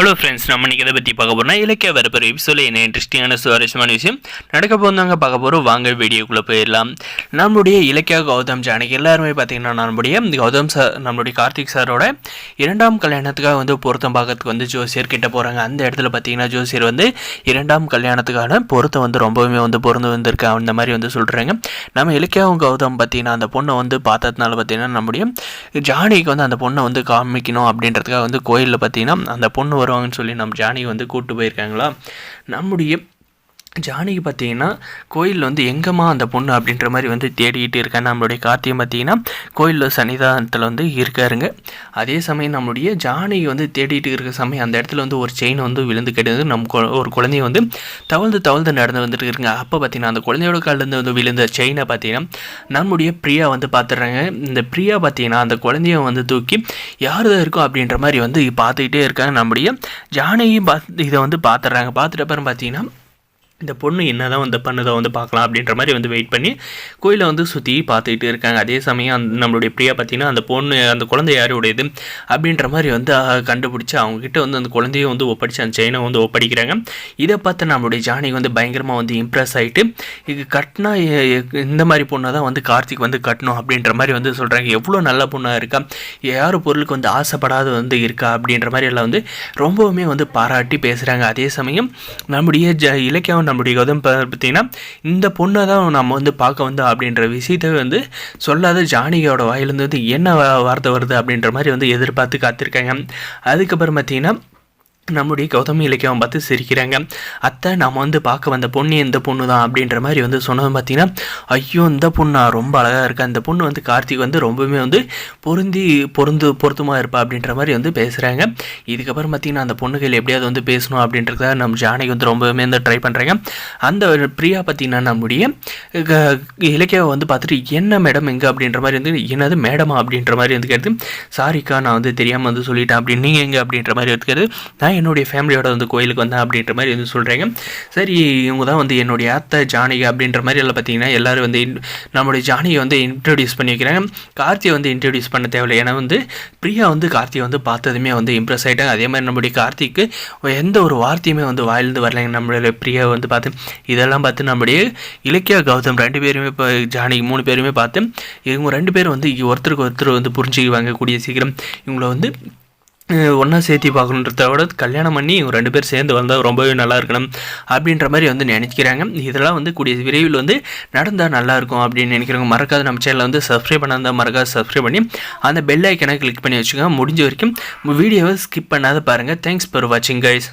Hello friends, நம்ம இன்றைக்கி இதை பற்றி பார்க்க போகிறோம்னா இலக்கிய வரப்போகிற எபிசோடில் என்ன இன்ட்ரெஸ்டிங்கான சுவாரஸ்யமான விஷயம் நடக்க போகிறாங்க பார்க்க போகிறோம். வாங்க வீடியோக்குள்ளே போயிடலாம். நம்மளுடைய இலக்கிய கௌதம் ஜானகி எல்லாருமே பார்த்திங்கன்னா நம்மளுடைய கௌதம் சார், நம்மளுடைய கார்த்திக் சாரோட 2ஆம் கல்யாணத்துக்காக வந்து பொருத்தம் பார்க்கறதுக்கு வந்து ஜோசியர் கிட்ட போகிறாங்க. அந்த இடத்துல பார்த்திங்கன்னா ஜோசியர் வந்து 2ஆம் கல்யாணத்துக்கான பொருத்தம் வந்து ரொம்பவுமே வந்து பொருந்து வந்திருக்கு அந்த மாதிரி வந்து சொல்கிறாங்க. நம்ம இலக்கியாவும் கௌதம் பார்த்திங்கன்னா அந்த பொண்ணை வந்து பார்த்ததுனால பார்த்திங்கன்னா நம்முடைய ஜானகிக்கு வந்து அந்த பொண்ணை வந்து காமிக்கணும் அப்படின்றதுக்காக வந்து கோயிலில் பார்த்திங்கன்னா அந்த பொண்ணு வருவாங்கன்னு சொல்லி நம்ம ஜானகி வந்து கூப்பிட்டு போயிருக்காங்களா. நம்முடைய ஜானகி பார்த்திங்கன்னா கோயிலில் வந்து எங்கேம்மா அந்த பொண்ணு அப்படின்ற மாதிரி வந்து தேடிக்கிட்டு இருக்காங்க. நம்மளுடைய கார்த்திகை பார்த்திங்கன்னா கோயிலில் சன்னிதானத்தில் வந்து இருக்காருங்க. அதே சமயம் நம்மளுடைய ஜானகி வந்து தேடிட்டு இருக்க சமயம் அந்த இடத்துல வந்து ஒரு செயின் வந்து விழுந்து கிடையாது. ஒரு குழந்தைய வந்து தவழ்ந்து நடந்து வந்துட்டு இருக்குங்க. அப்போ பார்த்திங்கன்னா அந்த குழந்தையோட காலிலேருந்து வந்து விழுந்த செயினை பார்த்திங்கன்னா நம்முடைய பிரியா வந்து பார்த்துடுறாங்க. இந்த பிரியா பார்த்திங்கன்னா அந்த குழந்தைய வந்து தூக்கி யார் தான் இருக்கும் அப்படின்ற மாதிரி வந்து பார்த்துக்கிட்டே இருக்காங்க. நம்முடைய ஜானகி இதை வந்து பார்த்துட்றாங்க. பார்த்துட்ட அப்புறம் பார்த்திங்கன்னா இந்த பொண்ணு என்ன தான் வந்து பண்ணதை வந்து பார்க்கலாம் அப்படின்ற மாதிரி வந்து வெயிட் பண்ணி கோயிலை வந்து சுற்றி பார்த்துக்கிட்டு இருக்காங்க. அதே சமயம் நம்மளுடைய பிரியா பார்த்திங்கன்னா அந்த பொண்ணு அந்த குழந்தை யாருடையது அப்படின்ற மாதிரி வந்து கண்டுபிடிச்சி அவங்கக்கிட்ட வந்து அந்த குழந்தைய வந்து ஒப்படைச்சி அந்த செயினை வந்து ஒப்படைக்கிறாங்க. இதை பார்த்து நம்மளுடைய ஜானகி வந்து பயங்கரமாக வந்து இம்ப்ரெஸ் ஆகிட்டு இது கட்டினா இந்த மாதிரி பொண்ணை தான் வந்து கார்த்திக் வந்து கட்டணும் அப்படின்ற மாதிரி வந்து சொல்கிறாங்க. எவ்வளோ நல்ல பொண்ணாக இருக்கா, யாரும் பொருளுக்கு வந்து ஆசைப்படாத வந்து இருக்கா அப்படின்ற மாதிரி எல்லாம் வந்து ரொம்பவுமே வந்து பாராட்டி பேசுகிறாங்க. அதே சமயம் நம்முடைய இலக்கியம் நம்முடைய கௌதம் பார்த்திங்கன்னா இந்த பொண்ணை தான் நம்ம வந்து பார்க்க வந்தோம் அப்படின்ற விஷயத்தை வந்து சொல்லாத ஜானகியோட வாயிலிருந்து வந்து என்ன வார்த்தை வருது அப்படின்ற மாதிரி வந்து எதிர்பார்த்து காத்திருக்காங்க. அதுக்கப்புறம் பார்த்திங்கன்னா நம்முடைய கௌதமி இலக்கியம் பார்த்து சிரிக்கிறாங்க. அத்தை, நம்ம வந்து பார்க்க வந்த பொண்ணு இந்த பொண்ணு தான் அப்படின்ற மாதிரி வந்து சொன்னது பார்த்திங்கன்னா, ஐயோ இந்த பொண்ணா ரொம்ப அழகாக இருக்கா, அந்த பொண்ணு வந்து கார்த்திக் வந்து ரொம்பவுமே வந்து பொருத்தமாக இருப்பா அப்படின்ற மாதிரி வந்து பேசுகிறாங்க. இதுக்கப்புறம் பார்த்திங்கன்னா அந்த பொண்ணுகள் எப்படியாவது வந்து பேசணும் அப்படின்றத நம்ம ஜானகி வந்து ரொம்பவுமே வந்து ட்ரை பண்ணுறாங்க. அந்த பிரியா பார்த்திங்கன்னா நம்முடைய இலக்கியாவை வந்து பார்த்துட்டு என்ன மேடம் எங்கே அப்படின்ற மாதிரி வந்து என்னது மேடமா அப்படின்ற மாதிரி வந்து கேட்டு, சாரிக்கா நான் வந்து தெரியாமல் வந்து சொல்லிட்டேன் அப்படின்னு, நீங்கள் எங்கே அப்படின்ற மாதிரி வந்து கேட்டு, நான் என்னுடைய ஃபேமிலியோட வந்து கோயிலுக்கு வந்தேன் அப்படின்ற மாதிரி வந்து சொல்கிறாங்க. சரி, இவங்க தான் வந்து என்னுடைய அத்தை ஜானகி அப்படின்ற மாதிரி எல்லாம் பார்த்திங்கன்னா எல்லோரும் வந்து நம்மளுடைய ஜானகியை வந்து இன்ட்ரடியூஸ் பண்ணி வைக்கிறாங்க. கார்த்தியை வந்து இன்ட்ரடியூஸ் பண்ண தேவையில்லை. ஏன்னா வந்து பிரியா வந்து கார்த்தியை வந்து பார்த்ததுமே வந்து இம்ப்ரெஸ் ஆகிட்டாங்க. அதே மாதிரி நம்மளுடைய கார்த்திக்கு எந்த ஒரு வார்த்தையுமே வந்து வாயிலிருந்து வரலைங்க. நம்மளுடைய பிரியா வந்து பார்த்து இதெல்லாம் பார்த்து நம்முடைய இலக்கியா கௌதம் 2 பேருமே இப்போ ஜானகி 3 பேருமே பார்த்து இவங்க 2 பேரும் வந்து ஒருத்தருக்கு ஒருத்தர் வந்து புரிஞ்சுக்குவாங்க கூடிய சீக்கிரம். இவங்களை வந்து ஒன்றா சேர்த்தி பார்க்கணுன்றத விட கல்யாணம் பண்ணி இவங்க 2 பேர் சேர்ந்து வந்தால் ரொம்பவே நல்லா இருக்கணும் அப்படின்ற மாதிரி வந்து நினைக்கிறாங்க. இதெல்லாம் வந்து கூடிய விரைவில் வந்து நடந்தால் நல்லாயிருக்கும் அப்படின்னு நினைக்கிறவங்க மறக்காத நம்ம சேனலில் வந்து சப்ஸ்கிரைப் பண்ணாதான் மறக்காத சப்ஸ்கிரைப் பண்ணி அந்த பெல் ஐக்கனை கிளிக் பண்ணி வச்சுக்கோங்க. முடிஞ்ச வரைக்கும் வீடியோவை ஸ்கிப் பண்ணாத பாருங்கள். தேங்க்ஸ் ஃபார் வாட்சிங் கைஸ்.